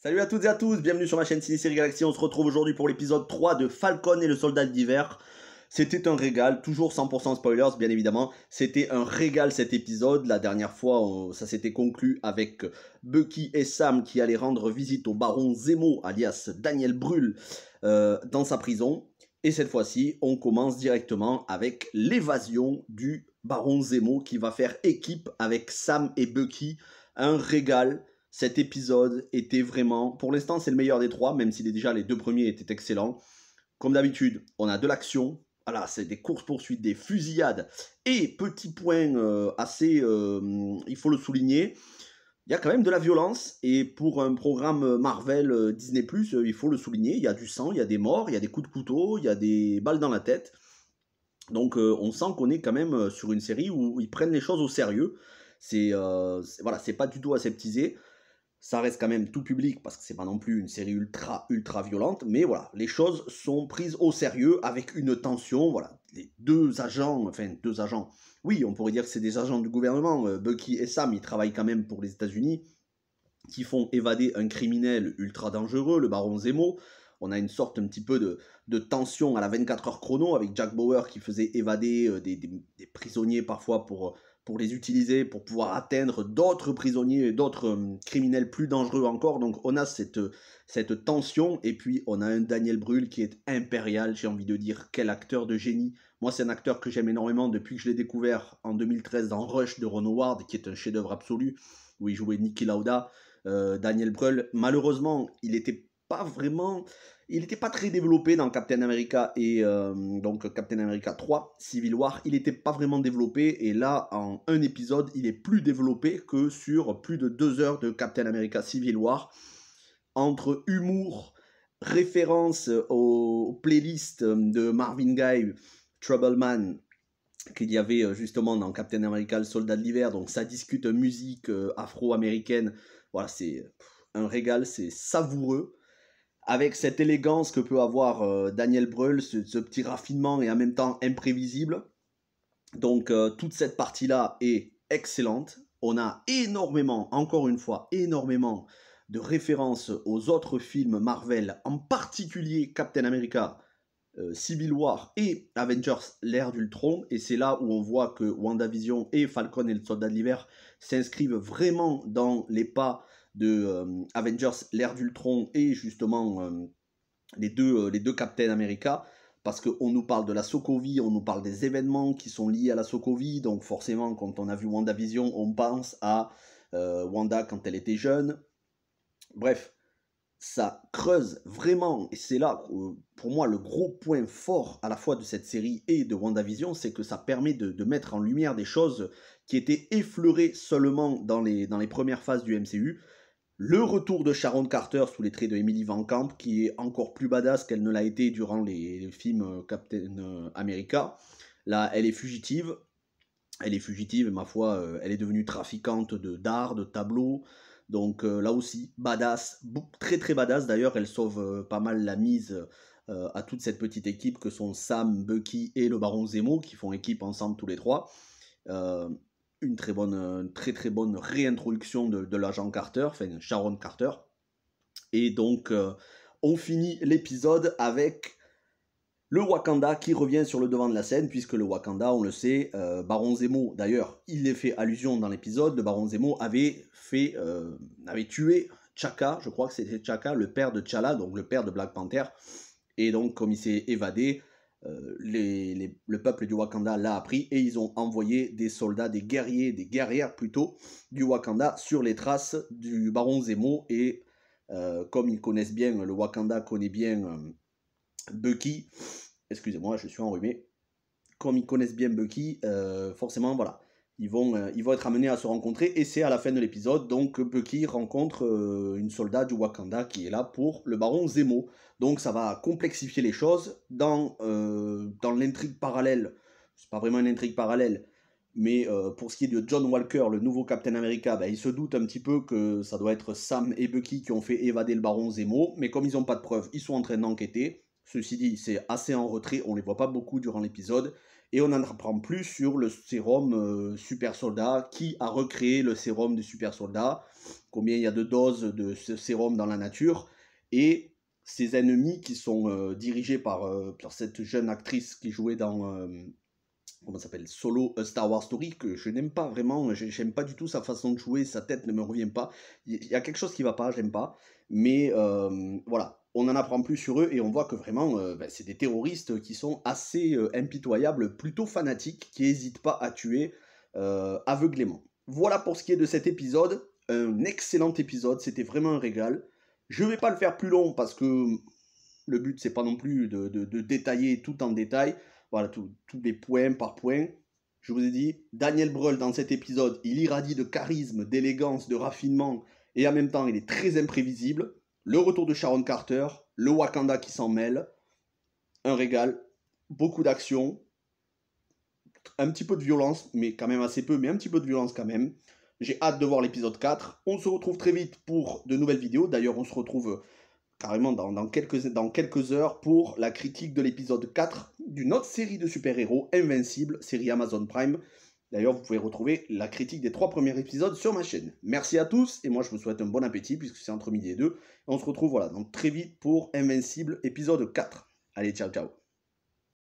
Salut à toutes et à tous, bienvenue sur ma chaîne Ciné Série Galaxy. On se retrouve aujourd'hui pour l'épisode 3 de Falcon et le Soldat d'hiver. C'était un régal, toujours 100% spoilers bien évidemment. C'était un régal cet épisode. La dernière fois, ça s'était conclu avec Bucky et Sam qui allaient rendre visite au baron Zemo, alias Daniel Brühl, dans sa prison. Et cette fois-ci, on commence directement avec l'évasion du baron Zemo qui va faire équipe avec Sam et Bucky. Un régal. Cet épisode était vraiment, pour l'instant c'est le meilleur des trois, même si déjà les deux premiers étaient excellents. Comme d'habitude, on a de l'action, voilà, c'est des courses-poursuites, des fusillades, et petit point il faut le souligner, il y a quand même de la violence, et pour un programme Marvel Disney+, il faut le souligner, il y a du sang, il y a des morts, il y a des coups de couteau, il y a des balles dans la tête. Donc on sent qu'on est quand même sur une série où ils prennent les choses au sérieux. Voilà, c'est pas du tout aseptisé. Ça reste quand même tout public parce que c'est pas non plus une série ultra violente, mais voilà, les choses sont prises au sérieux avec une tension. Voilà, les deux agents, oui, on pourrait dire que c'est des agents du gouvernement. Bucky et Sam, ils travaillent quand même pour les États-Unis, qui font évader un criminel ultra dangereux, le baron Zemo. On a une sorte un petit peu de tension à la 24 heures chrono avec Jack Bauer qui faisait évader des prisonniers parfois pour les utiliser, pour pouvoir atteindre d'autres prisonniers, d'autres criminels plus dangereux encore. Donc on a cette tension, et puis on a un Daniel Brühl qui est impérial, j'ai envie de dire, quel acteur de génie. Moi c'est un acteur que j'aime énormément depuis que je l'ai découvert en 2013 dans Rush de Ron Howard, qui est un chef-d'œuvre absolu, où il jouait Niki Lauda. Daniel Brühl, malheureusement, il n'était pas très développé dans Captain America et donc Captain America 3, Civil War. Il n'était pas vraiment développé, et là, en un épisode, il est plus développé que sur plus de 2 heures de Captain America Civil War. Entre humour, référence aux playlists de Marvin Gaye, Trouble Man, qu'il y avait justement dans Captain America, le Soldat de l'hiver, donc ça discute musique afro-américaine. Voilà, c'est un régal, c'est savoureux, avec cette élégance que peut avoir Daniel Brühl, ce petit raffinement et en même temps imprévisible. Donc toute cette partie-là est excellente. On a énormément, encore une fois, énormément de références aux autres films Marvel, en particulier Captain America, Civil War et Avengers l'ère d'Ultron, et c'est là où on voit que WandaVision et Falcon et le Soldat de l'hiver s'inscrivent vraiment dans les pas de Avengers l'ère d'Ultron et justement les deux Captain America, parce qu'on nous parle de la Sokovie, on nous parle des événements qui sont liés à la Sokovie, donc forcément quand on a vu WandaVision, on pense à Wanda quand elle était jeune. Bref, ça creuse vraiment, et c'est là, pour moi, le gros point fort à la fois de cette série et de WandaVision, c'est que ça permet de mettre en lumière des choses qui étaient effleurées seulement dans les premières phases du MCU. Le retour de Sharon Carter sous les traits de Emily Van Camp, qui est encore plus badass qu'elle ne l'a été durant les films Captain America. Là, elle est fugitive, ma foi, elle est devenue trafiquante d'art, de tableaux. Donc là aussi, badass, très badass. D'ailleurs, elle sauve pas mal la mise à toute cette petite équipe que sont Sam, Bucky et le baron Zemo, qui font équipe ensemble tous les trois. Une très bonne réintroduction de l'agent Carter, enfin Sharon Carter. Et donc, on finit l'épisode avec le Wakanda qui revient sur le devant de la scène, puisque le Wakanda, on le sait, Baron Zemo, d'ailleurs, il est fait allusion dans l'épisode, le Baron Zemo avait tué T'Chaka, je crois que c'était T'Chaka, le père de T'Challa, donc le père de Black Panther, et donc comme il s'est évadé, le peuple du Wakanda l'a appris, et ils ont envoyé des soldats, des guerrières plutôt, du Wakanda sur les traces du Baron Zemo, et comme ils connaissent bien, le Wakanda connaît bien Bucky, excusez-moi, je suis enrhumé. Comme ils connaissent bien Bucky, forcément, voilà, ils vont être amenés à se rencontrer, et c'est à la fin de l'épisode, donc Bucky rencontre une soldat du Wakanda qui est là pour le baron Zemo. Donc ça va complexifier les choses dans l'intrigue parallèle. C'est pas vraiment une intrigue parallèle, mais pour ce qui est de John Walker, le nouveau Captain America, il se doute un petit peu que ça doit être Sam et Bucky qui ont fait évader le baron Zemo, mais comme ils n'ont pas de preuves, ils sont en train d'enquêter. Ceci dit, c'est assez en retrait, on ne les voit pas beaucoup durant l'épisode, Et on en apprend plus sur le sérum super soldat, qui a recréé le sérum du super soldat, combien il y a de doses de ce sérum dans la nature, et ces ennemis qui sont dirigés par cette jeune actrice qui jouait dans comment ça s'appelle, Solo A Star Wars Story, que je n'aime pas vraiment, j'aime pas du tout sa façon de jouer, sa tête ne me revient pas, il y a quelque chose qui va pas, j'aime pas, mais voilà, on en apprend plus sur eux et on voit que vraiment, c'est des terroristes qui sont assez impitoyables, plutôt fanatiques, qui n'hésitent pas à tuer aveuglément. Voilà pour ce qui est de cet épisode, un excellent épisode, c'était vraiment un régal. Je vais pas le faire plus long parce que le but c'est pas non plus de détailler tout en détail, voilà, tous les points par point. Je vous ai dit, Daniel Brühl dans cet épisode, il irradie de charisme, d'élégance, de raffinement, et en même temps il est très imprévisible. Le retour de Sharon Carter, le Wakanda qui s'en mêle, un régal, beaucoup d'action, un petit peu de violence, mais quand même assez peu, mais un petit peu de violence quand même. J'ai hâte de voir l'épisode 4. On se retrouve très vite pour de nouvelles vidéos. D'ailleurs, on se retrouve carrément dans quelques heures pour la critique de l'épisode 4 d'une autre série de super-héros, Invincible, série Amazon Prime. D'ailleurs, vous pouvez retrouver la critique des 3 premiers épisodes sur ma chaîne. Merci à tous, et moi je vous souhaite un bon appétit, puisque c'est entre midi et 2. Et on se retrouve voilà, donc très vite pour Invincible, épisode 4. Allez, ciao, ciao.